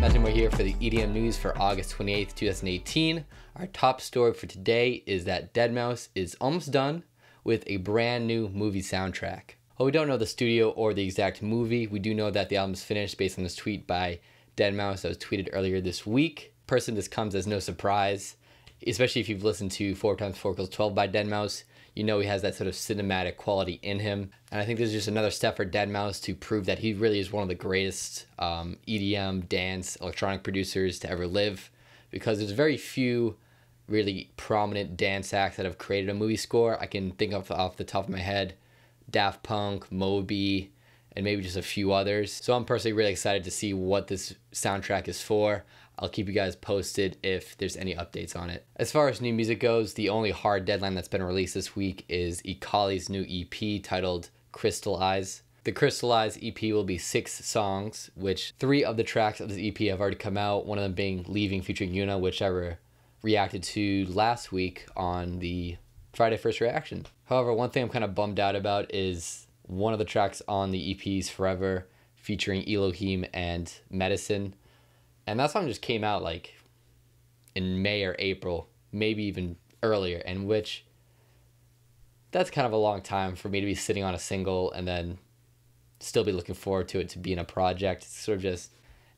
Imagine we're here for the EDM news for August 28th, 2018. Our top story for today is that deadmau5 is almost done with a brand new movie soundtrack. While we don't know the studio or the exact movie, we do know that the album's finished based on this tweet by deadmau5 that was tweeted earlier this week. Personally, this comes as no surprise, especially if you've listened to 4x4=12 by deadmau5. You know he has that sort of cinematic quality in him. And I think this is just another step for deadmau5 to prove that he really is one of the greatest EDM, dance, electronic producers to ever live. Because there's very few really prominent dance acts that have created a movie score. I can think of off the top of my head, Daft Punk, Moby, and maybe just a few others. So I'm personally really excited to see what this soundtrack is for. I'll keep you guys posted if there's any updates on it. As far as new music goes, the only hard deadline that's been released this week is Ekali's new EP titled Crystallize. The Crystallize EP will be 6 songs, which 3 of the tracks of this EP have already come out, one of them being Leaving featuring Yuna, which I reacted to last week on the Friday First Reaction. However, one thing I'm kind of bummed out about is one of the tracks on the EP's Forever featuring Elohim and Medicine. And that song just came out like in May or April, maybe even earlier, in which that's kind of a long time for me to be sitting on a single and then still be looking forward to it to being a project. It's sort of just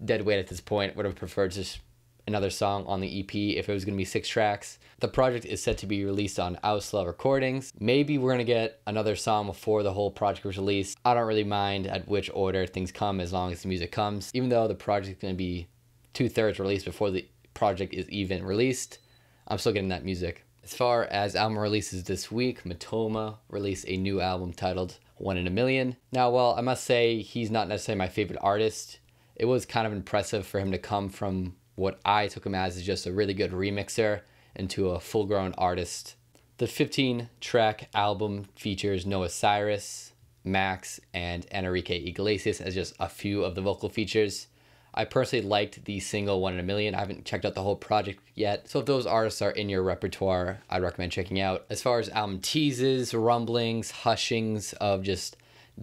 dead weight at this point. Would have preferred just another song on the EP if it was going to be 6 tracks. The project is set to be released on Ausla Recordings. Maybe we're going to get another song before the whole project was released. I don't really mind at which order things come as long as the music comes. Even though the project is going to be 2/3 released before the project is even released, I'm still getting that music. As far as album releases this week, Matoma released a new album titled 1 in a Million. Now, while I must say he's not necessarily my favorite artist, it was kind of impressive for him to come from what I took him as is just a really good remixer into a full-grown artist. The 15-track album features Noah Cyrus, Max, and Enrique Iglesias as just a few of the vocal features. I personally liked the single 1 in a Million. I haven't checked out the whole project yet, so if those artists are in your repertoire, I'd recommend checking out. As far as album teases, rumblings, hushings of just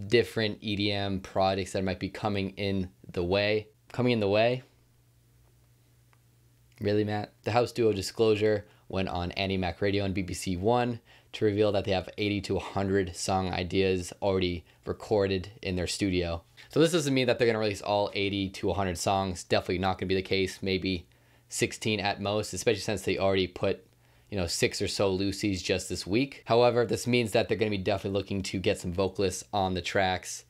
different EDM projects that might be coming in the way. Really, Matt? The house duo Disclosure went on Andy Mac Radio on BBC One to reveal that they have 80 to 100 song ideas already recorded in their studio. So this doesn't mean that they're going to release all 80 to 100 songs. Definitely not going to be the case. Maybe 16 at most, especially since they already put 6 or so loosies just this week. However, this means that they're going to be definitely looking to get some vocalists on the tracks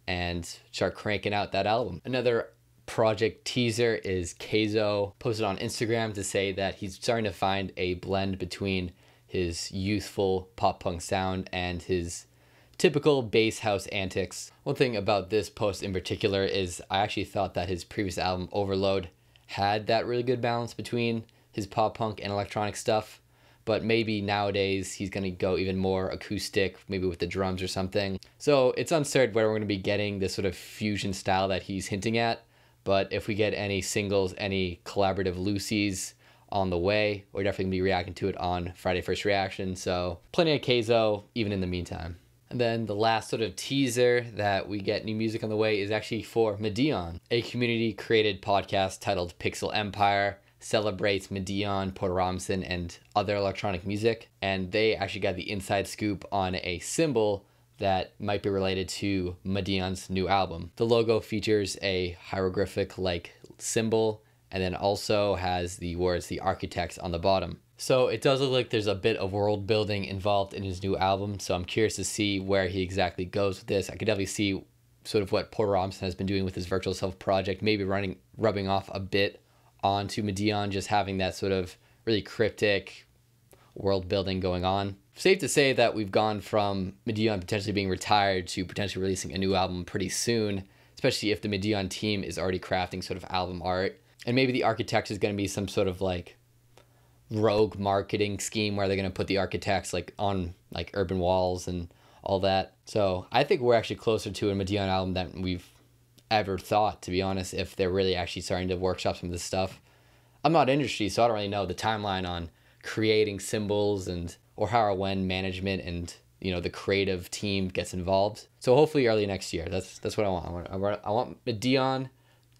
and start cranking out that album. Another project teaser is Kayzo posted on Instagram to say that he's starting to find a blend between his youthful pop punk sound and his typical bass house antics. One thing about this post in particular is I actually thought that his previous album Overload had that really good balance between his pop punk and electronic stuff, but maybe nowadays he's going to go even more acoustic, maybe with the drums or something. So it's uncertain whether we're going to be getting this sort of fusion style that he's hinting at, but if we get any singles, any collaborative loosies on the way, we're definitely going to be reacting to it on Friday First Reaction, so plenty of Kayzo even in the meantime. And then the last sort of teaser that we get new music on the way is actually for Madeon. A community-created podcast titled Pixel Empire celebrates Madeon, Porter Robinson, and other electronic music. And they actually got the inside scoop on a symbol that might be related to Madeon's new album. The logo features a hieroglyphic-like symbol and then also has the words "The Architects" on the bottom. So it does look like there's a bit of world building involved in his new album, so I'm curious to see where he exactly goes with this. I could definitely see sort of what Porter Robinson has been doing with his Virtual Self project, maybe rubbing off a bit onto Madeon, just having that sort of really cryptic world building going on. Safe to say that we've gone from Madeon potentially being retired to potentially releasing a new album pretty soon, especially if the Madeon team is already crafting sort of album art. And maybe the Architects is going to be some sort of like rogue marketing scheme where they're going to put the Architects like on like urban walls and all that. So I think we're actually closer to a Madeon album than we've ever thought, to be honest, if they're really actually starting to workshop some of this stuff. I'm not industry, so I don't really know the timeline on creating symbols and or how or when management and the creative team gets involved. So hopefully early next year. That's what I want. I want Madeon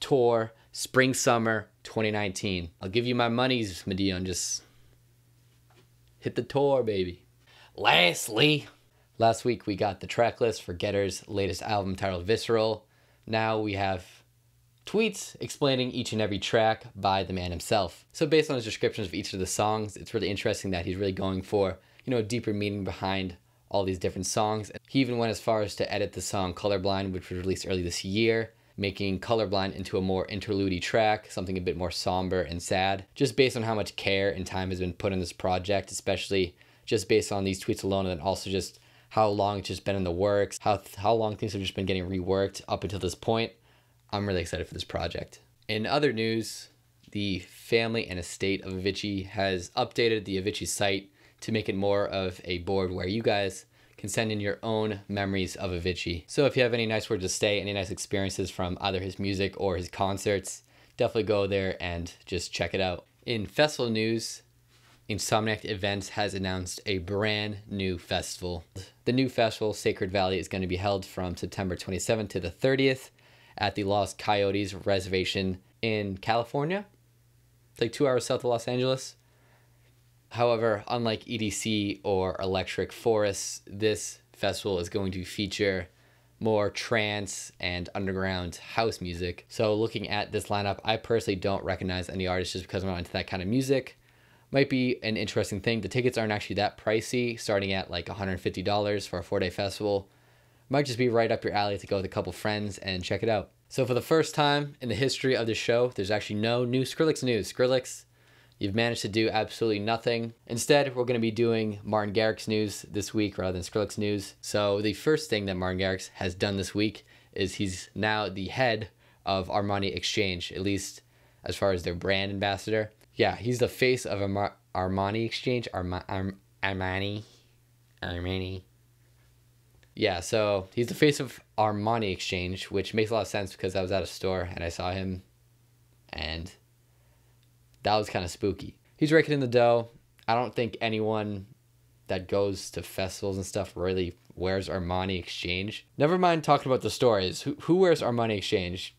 tour spring summer 2019. I'll give you my monies, Madeon. Just hit the tour, baby. Lastly, last week we got the track list for Getter's latest album titled Visceral. Now we have tweets explaining each and every track by the man himself. So based on his descriptions of each of the songs, it's really interesting that he's really going for, a deeper meaning behind all these different songs. He even went as far as to edit the song Colorblind, which was released early this year, making Colorblind into a more interlude track, something a bit more somber and sad, just based on how much care and time has been put in this project, especially just based on these tweets alone, and also just how long it's just been in the works, how long things have just been getting reworked up until this point. I'm really excited for this project. In other news, the family and estate of Avicii has updated the Avicii site to make it more of a board where you guys can send in your own memories of Avicii. So if you have any nice words to stay, any nice experiences from either his music or his concerts, definitely go there and just check it out. In festival news, Insomniac Events has announced a brand new festival. The new festival, Sacred Valley, is going to be held from September 27th to the 30th at the Los Coyotes Reservation in California. It's like 2 hours south of Los Angeles. However, unlike EDC or Electric Forests, this festival is going to feature more trance and underground house music. So looking at this lineup, I personally don't recognize any artists just because I'm not into that kind of music. Might be an interesting thing. The tickets aren't actually that pricey, starting at like $150 for a 4-day festival. Might just be right up your alley to go with a couple friends and check it out. So for the first time in the history of the show, there's actually no new Skrillex news. Skrillex, you've managed to do absolutely nothing. Instead, we're going to be doing Martin Garrix news this week rather than Skrillex news. So the first thing that Martin Garrix has done this week is he's now the head of Armani Exchange, at least as far as their brand ambassador. Yeah, he's the face of Armani Exchange. Armani. Yeah, so he's the face of Armani Exchange, which makes a lot of sense because I was at a store and I saw him, and that was kind of spooky. He's raking in the dough. I don't think anyone that goes to festivals and stuff really wears Armani Exchange. Never mind talking about the stories. Who wears Armani Exchange?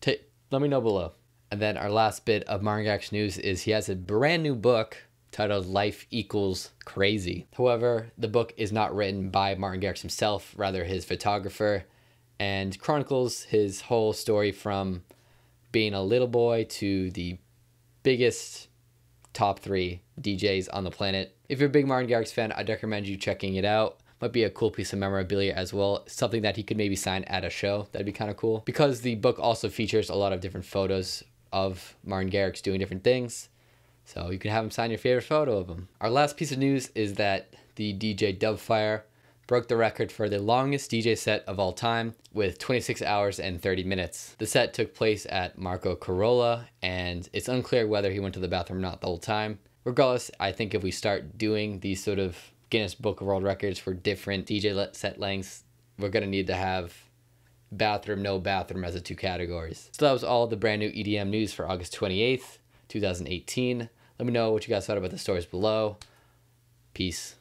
Let me know below. And then our last bit of Martin Garrix news is he has a brand new book titled Life Equals Crazy. However, the book is not written by Martin Garrix himself, rather his photographer, and chronicles his whole story from being a little boy to the biggest top 3 DJs on the planet. If you're a big Martin Garrix fan, I'd recommend you checking it out. Might be a cool piece of memorabilia as well. Something that he could maybe sign at a show. That'd be kind of cool. Because the book also features a lot of different photos of Martin Garrix doing different things. So you can have him sign your favorite photo of him. Our last piece of news is that the DJ Dubfire broke the record for the longest DJ set of all time with 26 hours and 30 minutes. The set took place at Marco Corolla, and it's unclear whether he went to the bathroom or not the whole time. Regardless, I think if we start doing these sort of Guinness Book of World Records for different DJ set lengths, we're going to need to have bathroom, no bathroom as the 2 categories. So that was all the brand new EDM news for August 28th, 2018. Let me know what you guys thought about the stories below. Peace.